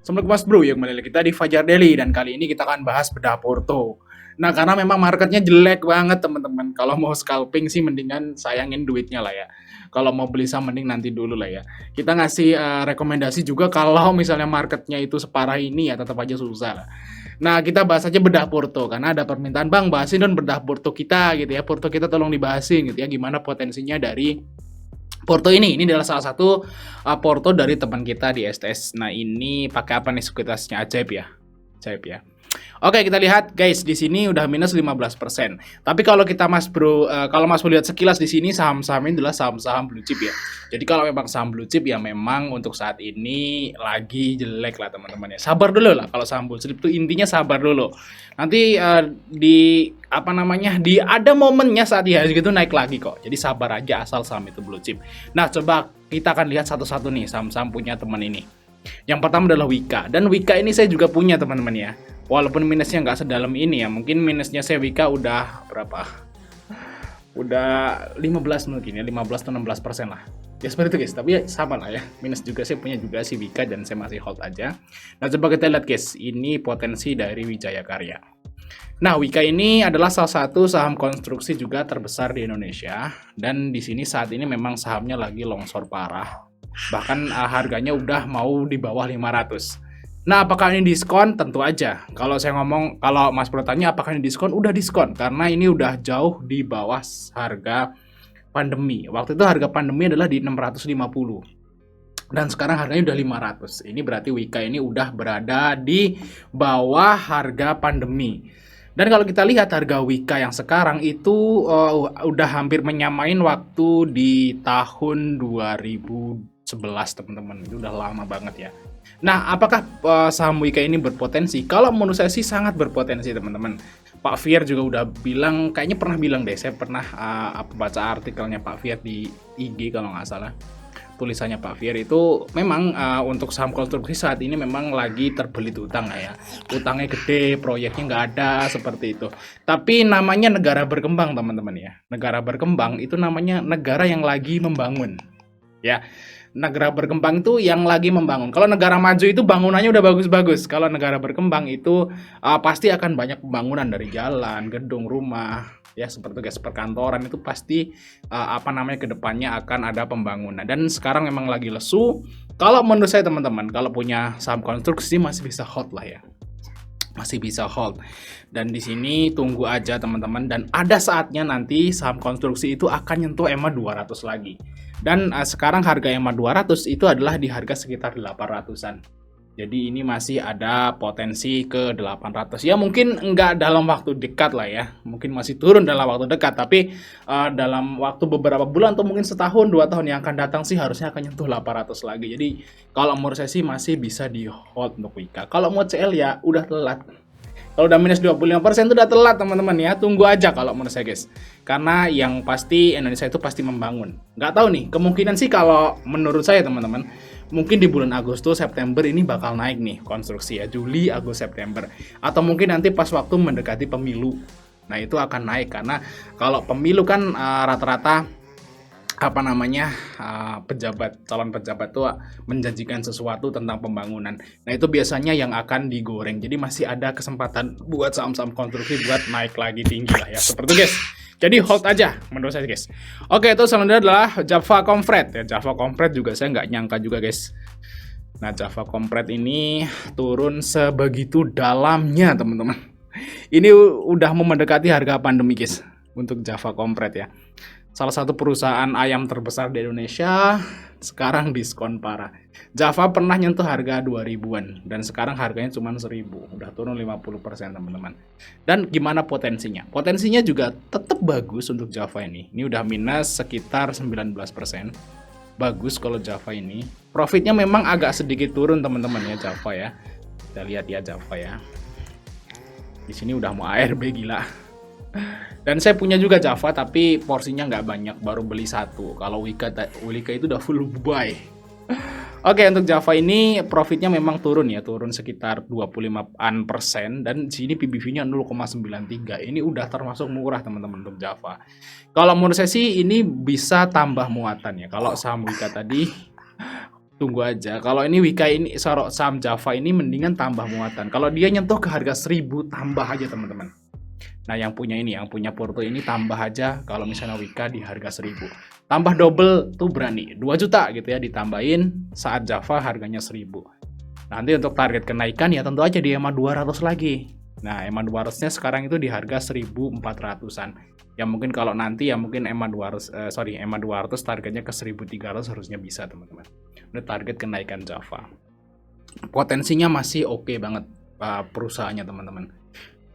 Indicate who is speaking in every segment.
Speaker 1: Assalamualaikum Mas Bro, ya kembali lagi kita di Fajar Daily dan kali ini kita akan bahas bedah Porto. Nah, karena memang marketnya jelek banget teman-teman. Kalau mau scalping sih mendingan sayangin duitnya lah ya. Kalau mau beli saham mending nanti dulu lah ya. Kita ngasih rekomendasi juga kalau misalnya marketnya itu separah ini ya tetap aja susah lah. Nah, kita bahas aja bedah Porto karena ada permintaan Bang bahasin dong bedah Porto kita gitu ya. Porto kita tolong dibahasin gitu ya gimana potensinya dari Porto ini adalah salah satu Porto dari teman kita di STS. Nah, ini pakai apa nih sekuritasnya? Ajaib ya. Ajaib ya. Oke, kita lihat guys, di sini udah minus 15%. Tapi kalau kita kalau Mas Bro lihat sekilas di sini saham-saham ini adalah saham-saham blue chip ya. Jadi kalau memang saham blue chip ya memang untuk saat ini lagi jelek lah teman-teman ya. Sabar dulu lah kalau saham blue chip itu intinya sabar dulu. Nanti di apa namanya di ada momennya saat IHSG itu naik lagi kok. Jadi sabar aja asal saham itu blue chip. Nah, coba kita akan lihat satu-satu nih saham-saham punya teman ini. Yang pertama adalah Wika, dan Wika ini saya juga punya teman-teman ya. Walaupun minusnya nggak sedalam ini ya, mungkin minusnya saya Wika udah berapa? Udah 15 mungkin ya, 15 atau 16% lah. Ya seperti itu guys, tapi ya sama lah ya. Minus juga saya punya juga si Wika dan saya masih hold aja. Nah coba kita lihat guys, ini potensi dari Wijaya Karya. Nah, Wika ini adalah salah satu saham konstruksi juga terbesar di Indonesia, dan di sini saat ini memang sahamnya lagi longsor parah. Bahkan harganya udah mau di bawah 500. Nah, apakah ini diskon? Tentu aja. Kalau saya ngomong, kalau Mas Bro tanya apakah ini diskon? Udah diskon karena ini udah jauh di bawah harga pandemi. Waktu itu harga pandemi adalah di 650. Dan sekarang harganya udah 500. Ini berarti Wika ini udah berada di bawah harga pandemi. Dan kalau kita lihat harga Wika yang sekarang itu udah hampir menyamain waktu di tahun 2011 teman-teman. Itu udah lama banget ya. Nah, apakah saham Wika ini berpotensi? Kalau menurut saya sih sangat berpotensi teman-teman. Pak Fier juga udah bilang, kayaknya pernah bilang deh, saya pernah baca artikelnya Pak Fier di IG kalau nggak salah. Tulisannya Pak Fier itu memang untuk saham konstruksi saat ini memang lagi terbelit utang ya. Utangnya gede, proyeknya nggak ada seperti itu. Tapi namanya negara berkembang teman-teman ya. Negara berkembang itu namanya negara yang lagi membangun. Ya, negara berkembang itu yang lagi membangun. Kalau negara maju itu bangunannya udah bagus-bagus. Kalau negara berkembang itu pasti akan banyak pembangunan dari jalan, gedung, rumah, ya seperti guys perkantoran itu pasti kedepannya akan ada pembangunan. Dan sekarang memang lagi lesu. Kalau menurut saya teman-teman, kalau punya saham konstruksi masih bisa hold lah ya. Masih bisa hold. Dan di sini tunggu aja teman-teman, dan ada saatnya nanti saham konstruksi itu akan nyentuh EMA 200 lagi. Dan sekarang harga EMA 200 itu adalah di harga sekitar 800-an. Jadi ini masih ada potensi ke 800. Ya mungkin enggak dalam waktu dekat lah ya. Mungkin masih turun dalam waktu dekat, tapi dalam waktu beberapa bulan atau mungkin setahun 2 tahun yang akan datang sih harusnya akan nyentuh 800 lagi. Jadi kalau menurut saya sih masih bisa di hold untuk Wika. Kalau mau CL ya udah telat. Kalau udah minus 25% itu udah telat teman-teman ya. Tunggu aja kalau menurut saya guys. Karena yang pasti Indonesia itu pasti membangun. Nggak tahu nih, kemungkinan sih kalau menurut saya teman-teman, mungkin di bulan Agustus, September ini bakal naik nih konstruksi ya. Juli, Agustus, September. Atau mungkin nanti pas waktu mendekati pemilu. Nah itu akan naik karena kalau pemilu kan rata-rata calon pejabat tuh menjanjikan sesuatu tentang pembangunan. Nah itu biasanya yang akan digoreng. Jadi masih ada kesempatan buat saham-saham konstruksi buat naik lagi tinggi lah ya. Seperti itu guys. Jadi hold aja menurut saya guys. Oke, itu selanjutnya adalah Java Compret ya. Java Compret juga saya nggak nyangka juga guys. Nah Java Compret ini turun sebegitu dalamnya teman-teman. Ini udah mendekati harga pandemi guys untuk Java Compret ya. Salah satu perusahaan ayam terbesar di Indonesia sekarang diskon parah. Java pernah nyentuh harga 2000-an dan sekarang harganya cuma 1000. Udah turun 50% teman-teman. Dan gimana potensinya? Potensinya juga tetap bagus untuk Java ini. Ini udah minus sekitar 19%. Bagus kalau Java ini. Profitnya memang agak sedikit turun teman-teman ya Java ya. Kita lihat ya Java ya. Di sini udah mau ARB gila. Dan saya punya juga Java tapi porsinya nggak banyak, baru beli satu. Kalau Wika itu udah full buy. Oke, untuk Java ini profitnya memang turun ya, turun sekitar 25% dan sini PBV-nya 0,93. Ini udah termasuk murah teman-teman untuk Java. Kalau menurut saya sih ini bisa tambah muatan ya. Kalau saham Wika tadi Tunggu aja. Kalau ini Wika ini saham Java ini mendingan tambah muatan. Kalau dia nyentuh ke harga 1000 tambah aja teman-teman. Nah, yang punya Porto ini tambah aja kalau misalnya Wika di harga 1000. Tambah double tuh berani. 2 juta gitu ya ditambahin saat Java harganya 1000. Nanti untuk target kenaikan ya tentu aja di EMA 200 lagi. Nah, EMA 200-nya sekarang itu di harga 1400-an. Ya mungkin kalau nanti ya mungkin EMA 200 targetnya ke 1300 harusnya bisa, teman-teman. Ini target kenaikan Java. Potensinya masih oke banget perusahaannya, teman-teman.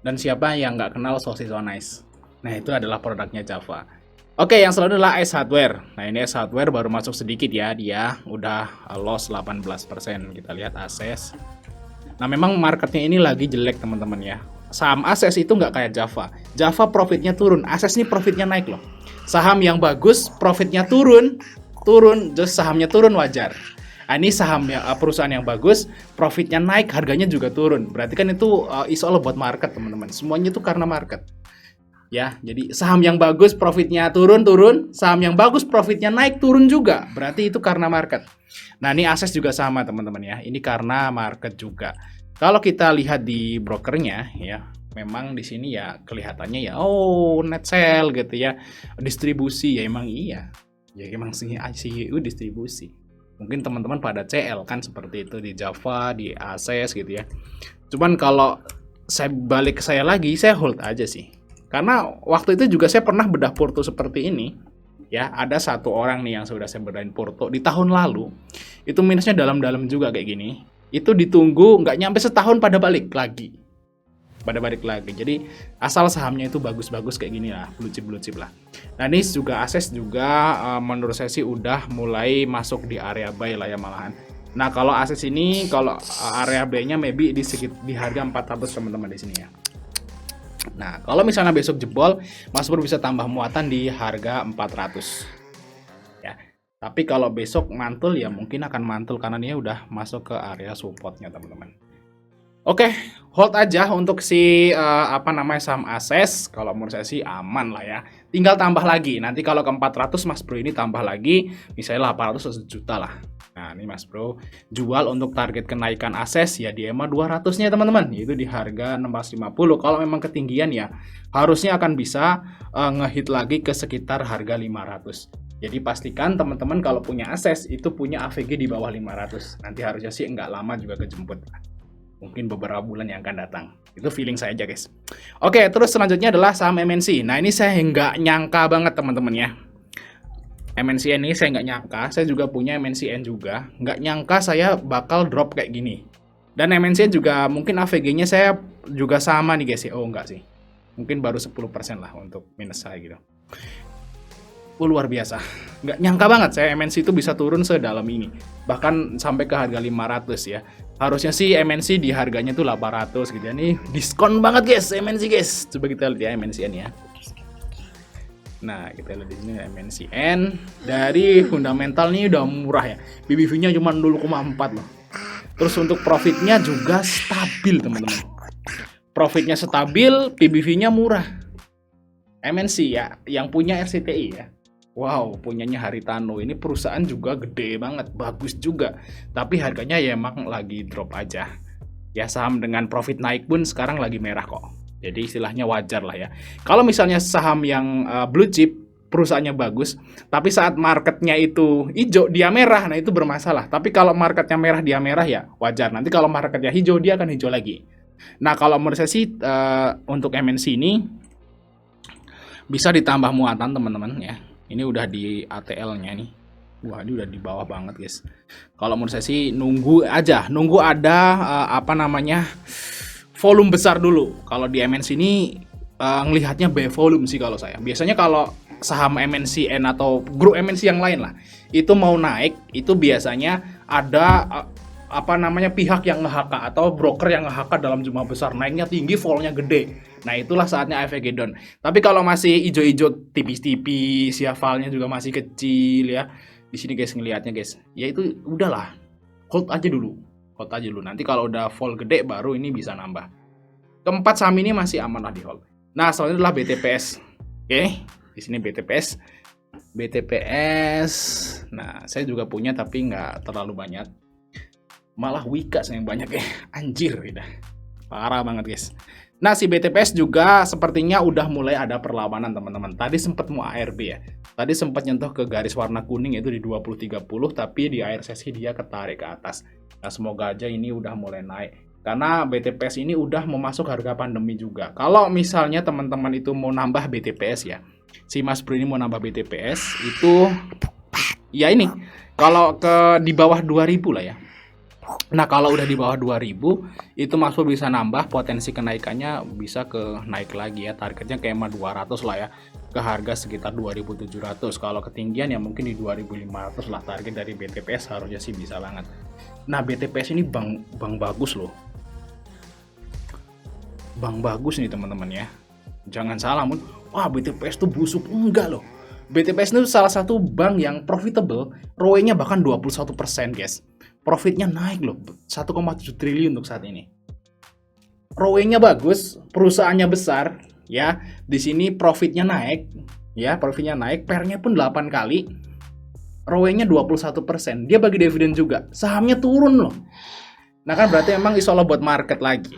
Speaker 1: Dan siapa yang nggak kenal sosis on ice? Nah, itu adalah produknya Java. Oke, yang selanjutnya adalah S Hardware. Nah, ini S Hardware baru masuk sedikit ya, dia udah loss 18%. Kita lihat Ases. Nah, memang marketnya ini lagi jelek, teman-teman ya. Saham Ases itu nggak kayak Java. Java profitnya turun, Ases ini profitnya naik loh. Saham yang bagus, profitnya turun, just sahamnya turun wajar. Nah, ini saham perusahaan yang bagus, profitnya naik, harganya juga turun. Berarti kan itu is all about market, teman-teman. Semuanya itu karena market. Ya, jadi saham yang bagus profitnya turun, saham yang bagus profitnya naik, turun juga. Berarti itu karena market. Nah, ini Ases juga sama, teman-teman ya. Ini karena market juga. Kalau kita lihat di brokernya ya, memang di sini ya kelihatannya ya net sell gitu ya. Distribusi ya emang iya. Ya emang CEO distribusi. Mungkin teman-teman pada CL kan seperti itu di Java, di Ases gitu ya. Cuman kalau saya balik ke saya lagi, saya hold aja sih. Karena waktu itu juga saya pernah bedah Porto seperti ini. Ya, ada satu orang nih yang sudah saya bedahin Porto di tahun lalu. Itu minusnya dalam-dalam juga kayak gini. Itu ditunggu nggak nyampe setahun pada balik lagi. Jadi asal sahamnya itu bagus-bagus kayak gini lah, blue chip lah. Nah, ini juga Ases juga menurut saya sih udah mulai masuk di area buy lah ya malahan. Nah, kalau Ases ini kalau area buy-nya maybe di harga 400 teman-teman di sini ya. Nah, kalau misalnya besok jebol, Mas Bro bisa tambah muatan di harga 400. Ya. Tapi kalau besok mantul ya mungkin akan mantul karena dia udah masuk ke area supportnya, teman-teman. Oke, hold aja untuk si saham Ases. Kalau menurut saya sih aman lah ya. Tinggal tambah lagi. Nanti kalau ke 400 Mas Bro ini tambah lagi, misalnya 800 juta lah. Nah, ini Mas Bro jual untuk target kenaikan Ases ya di EMA 200-nya teman-teman. Itu di harga 650. Kalau memang ketinggian ya harusnya akan bisa ngehit lagi ke sekitar harga 500. Jadi pastikan teman-teman kalau punya Ases itu punya AVG di bawah 500. Nanti harusnya sih nggak lama juga kejemput. Mungkin beberapa bulan yang akan datang. Itu feeling saya aja, guys. Oke, terus selanjutnya adalah saham MNC. Nah, ini saya nggak nyangka banget, teman-teman ya. MNCN ini saya nggak nyangka. Saya juga punya MNCN juga. Nggak nyangka saya bakal drop kayak gini. Dan MNCN juga mungkin AVG-nya saya juga sama nih, guys. Oh, enggak sih. Mungkin baru 10% lah untuk minus saya gitu. Luar biasa. Nggak nyangka banget saya MNC itu bisa turun sedalam ini. Bahkan sampai ke harga 500 ya. Harusnya sih MNC di harganya tuh 800 gitu ya. Nih diskon banget guys MNC guys. Coba kita lihat ya MNCN ya. Nah, kita lihat di sini MNCN dari fundamental nih udah murah ya. BBV-nya cuma 0,4 loh. Terus untuk profitnya juga stabil, teman-teman. Profitnya stabil, PBV-nya murah. MNC ya, yang punya RCTI ya. Wow, punyanya Haritano. Ini perusahaan juga gede banget, bagus juga. Tapi harganya ya emang lagi drop aja. Ya saham dengan profit naik pun sekarang lagi merah kok. Jadi istilahnya wajar lah ya. Kalau misalnya saham yang blue chip, perusahaannya bagus, tapi saat marketnya itu hijau, dia merah, nah itu bermasalah. Tapi kalau marketnya merah, dia merah ya wajar. Nanti kalau marketnya hijau, dia akan hijau lagi. Nah, kalau menurut saya sih untuk MNC ini bisa ditambah muatan, teman-teman ya. Ini udah di ATL-nya nih. Wah, ini udah di bawah banget, guys. Kalau menurut saya sih nunggu ada volume besar dulu. Kalau di MNC ini ngelihatnya buy volume sih kalau saya. Biasanya kalau saham MNCN atau grup MNC yang lain lah, itu mau naik, itu biasanya ada pihak yang nge-HK atau broker yang nge-HK dalam jumlah besar, naiknya tinggi, vol-nya gede. Nah, itulah saatnya AVG down. Tapi kalau masih hijau-hijau tipis-tipis, ya file-nya juga masih kecil ya. Di sini guys ngelihatnya guys. Ya itu udahlah. Hold aja dulu. Nanti kalau udah vol gede baru ini bisa nambah. Keempat saham ini masih aman lah di hold. Nah, selanjutnya adalah BTPS. Oke, di sini BTPS. BTPS. Nah, saya juga punya tapi nggak terlalu banyak. Malah Wika yang banyak ya. Anjir, udah. Parah banget, guys. Nah, si BTPS juga sepertinya udah mulai ada perlawanan, teman-teman. Tadi sempat mau ARB ya. Tadi sempat nyentuh ke garis warna kuning itu di 20.30, tapi di akhir sesi dia ketarik ke atas. Nah, semoga aja ini udah mulai naik. Karena BTPS ini udah memasuk harga pandemi juga. Kalau misalnya teman-teman itu mau nambah BTPS ya, si Mas Bro ini mau nambah BTPS itu, ya ini, kalau di bawah 2000 lah ya. Nah, kalau udah di bawah 2000, itu Mas Bro bisa nambah, potensi kenaikannya bisa ke naik lagi ya. Targetnya kayak 200 lah ya, ke harga sekitar 2700. Kalau ketinggian ya mungkin di 2500 lah target dari BTPS, harusnya sih bisa banget. Nah, BTPS ini bang bagus loh. Bang bagus nih teman-teman ya. Jangan salah, wah BTPS tuh busuk. Enggak loh. BTPS itu salah satu bank yang profitable, ROE-nya bahkan 21% guys. Profitnya naik loh, 1,7 triliun untuk saat ini. ROE-nya bagus, perusahaannya besar, ya. Di sini profitnya naik, ya, profitnya naik, PER-nya pun 8 kali. ROE-nya 21%. Dia bagi dividen juga. Sahamnya turun loh. Nah, kan berarti emang isola buat market lagi.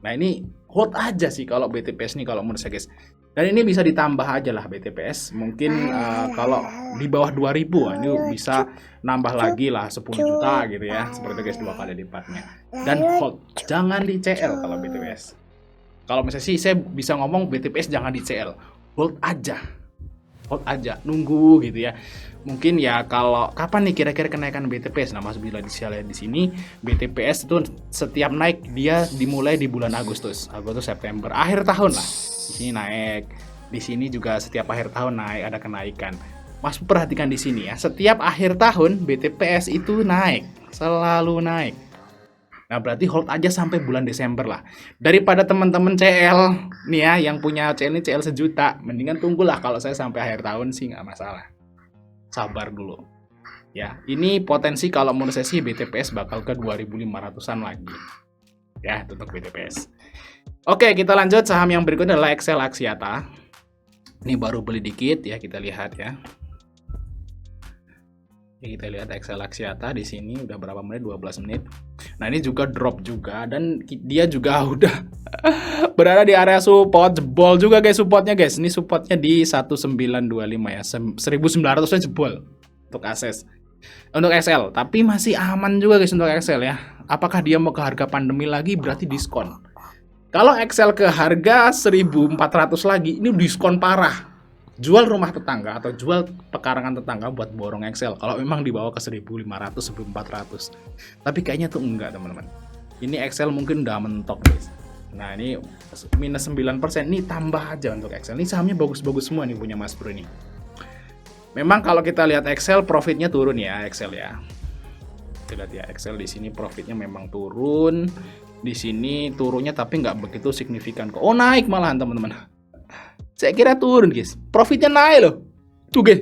Speaker 1: Nah, ini hold aja sih kalau BTPS nih kalau menurut saya guys. Dan ini bisa ditambah aja lah BTPS. Mungkin kalau di bawah 2000 ini bisa nambah lagi lah 10 juta gitu ya. Seperti itu guys, 2 kali lipatnya. Dan hold, jangan di CL kalau BTPS. Kalau misalnya sih saya bisa ngomong BTPS jangan di CL. Hold aja. Hold aja, nunggu gitu ya. Mungkin ya kalau kapan nih kira-kira kenaikan BTPS? Nah, Mas bila di sini BTPS itu setiap naik dia dimulai di bulan Agustus September, akhir tahun lah. Di sini naik. Di sini juga setiap akhir tahun naik, ada kenaikan. Mas perhatikan di sini ya, setiap akhir tahun BTPS itu naik, selalu naik. Nah, berarti hold aja sampai bulan Desember lah. Daripada teman-teman CL nih ya, yang punya CL ini CL sejuta, mendingan tunggulah kalau saya sampai akhir tahun sih nggak masalah. Sabar dulu. Ya, ini potensi kalau menurut saya sih BTPS bakal ke 2500-an lagi. Ya, untuk BTPS. Oke, kita lanjut. Saham yang berikutnya adalah Excel Axiata. Ini baru beli dikit ya, kita lihat ya. Kita lihat Excel Axiata di sini udah berapa menit? 12 menit. Nah, ini juga drop juga dan dia juga udah berada di area support, jebol juga guys supportnya guys. Ini supportnya di 1925 ya. 1900-nya jebol untuk akses. Untuk Excel, tapi masih aman juga guys untuk Excel ya. Apakah dia mau ke harga pandemi lagi? Berarti diskon. Kalau Excel ke harga 1400 lagi, ini diskon parah. Jual rumah tetangga atau jual pekarangan tetangga buat borong Excel kalau memang dibawa ke 1500, 1400. Tapi kayaknya tuh enggak teman-teman. Ini Excel mungkin udah mentok guys. Nah, ini minus 9%. Ini tambah aja untuk Excel. Ini sahamnya bagus-bagus semua nih punya Mas Bro ini. Memang kalau kita lihat Excel profitnya turun ya Excel ya. Kita lihat ya Excel di sini profitnya memang turun. Di sini turunnya tapi nggak begitu signifikan kok. Oh, naik malahan teman-teman. Saya kira turun guys, profitnya naik loh. Tuh guys,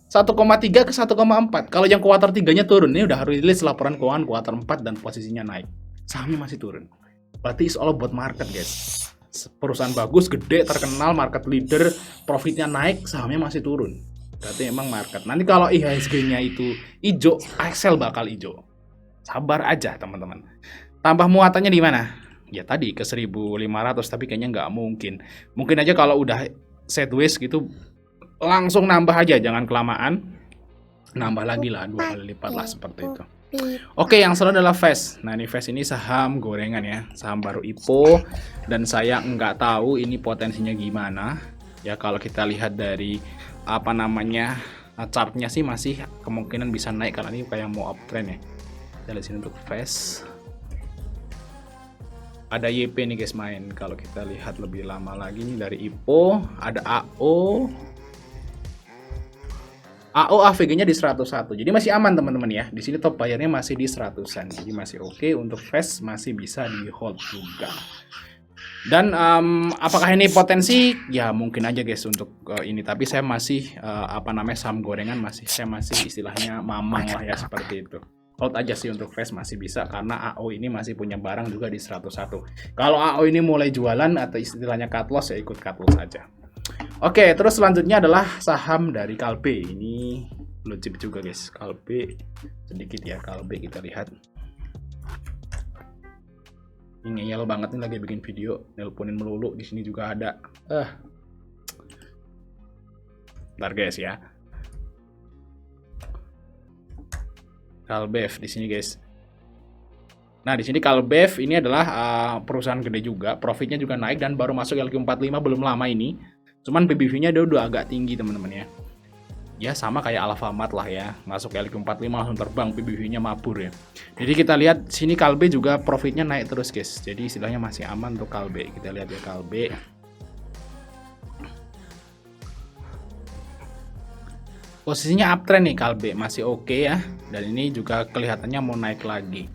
Speaker 1: 1,3 ke 1,4. Kalau yang kuartal 3-nya turun, ini udah rilis laporan keuangan kuartal 4 dan posisinya naik. Sahamnya masih turun. Berarti is all about market guys. Perusahaan bagus, gede, terkenal, market leader, profitnya naik, sahamnya masih turun. Berarti emang market. Nanti kalau IHSG-nya itu hijau, Excel bakal hijau. Sabar aja teman-teman. Tambah muatannya di mana? Ya tadi ke 1500, tapi kayaknya nggak mungkin. Mungkin aja kalau udah sideways gitu langsung nambah aja, jangan kelamaan. Nambah lagi lah 2 kali lipat lah seperti itu. Oke, yang selanjutnya adalah FES. Nah, ini FES ini saham gorengan ya, saham baru IPO dan saya nggak tahu ini potensinya gimana. Ya kalau kita lihat dari apa namanya chartnya sih masih kemungkinan bisa naik karena ini kayak mau uptrend ya. Kita lihat sini untuk FES. Ada YP nih guys main. Kalau kita lihat lebih lama lagi nih dari IPO, ada AO. AO AVG-nya di 101. Jadi masih aman teman-teman ya. Di sini top buyer-nya masih di 100-an. Jadi masih oke. Untuk FES masih bisa di hold juga. Dan apakah ini potensi? Ya mungkin aja guys untuk ini. Tapi saya masih saham gorengan saya masih istilahnya mamang lah ya seperti itu. Hold aja sih untuk FES masih bisa karena AO ini masih punya barang juga di 101. Kalau AO ini mulai jualan atau istilahnya cut loss ya ikut cut loss aja. Oke, terus selanjutnya adalah saham dari Kalbe. Ini blue chip juga guys, Kalbe. Sedikit ya Kalbe, kita lihat. Ini ngeyel banget nih lagi bikin video, nelponin melulu. Di sini juga ada. Bentar guys ya. Kalbev di sini guys. Nah, di sini Kalbev ini adalah perusahaan gede juga, profitnya juga naik dan baru masuk LQ45 belum lama ini. Cuman PBV-nya dia udah agak tinggi teman-teman ya. Ya sama kayak Alfamart lah ya, masuk LQ45 langsung terbang, PBV-nya mabur ya. Jadi kita lihat sini Kalbe juga profitnya naik terus guys. Jadi istilahnya masih aman untuk Kalbe. Kita lihat ya Kalbe. Posisinya uptrend nih Kalbe, masih oke ya. Dan ini juga kelihatannya mau naik lagi.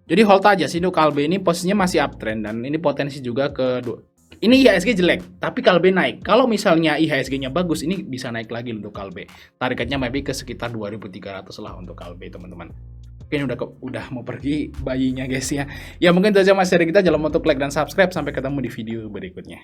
Speaker 1: Jadi hold aja sih untuk Kalbe ini posisinya masih uptrend dan ini potensi juga ke ini IHSG jelek, tapi Kalbe naik. Kalau misalnya IHSG-nya bagus, ini bisa naik lagi untuk Kalbe. Targetnya maybe ke sekitar 2.300 lah untuk Kalbe, teman-teman. Oke, ini udah mau pergi bayinya guys ya. Ya mungkin itu aja mas dari kita. Jangan lupa untuk like dan subscribe. Sampai ketemu di video berikutnya.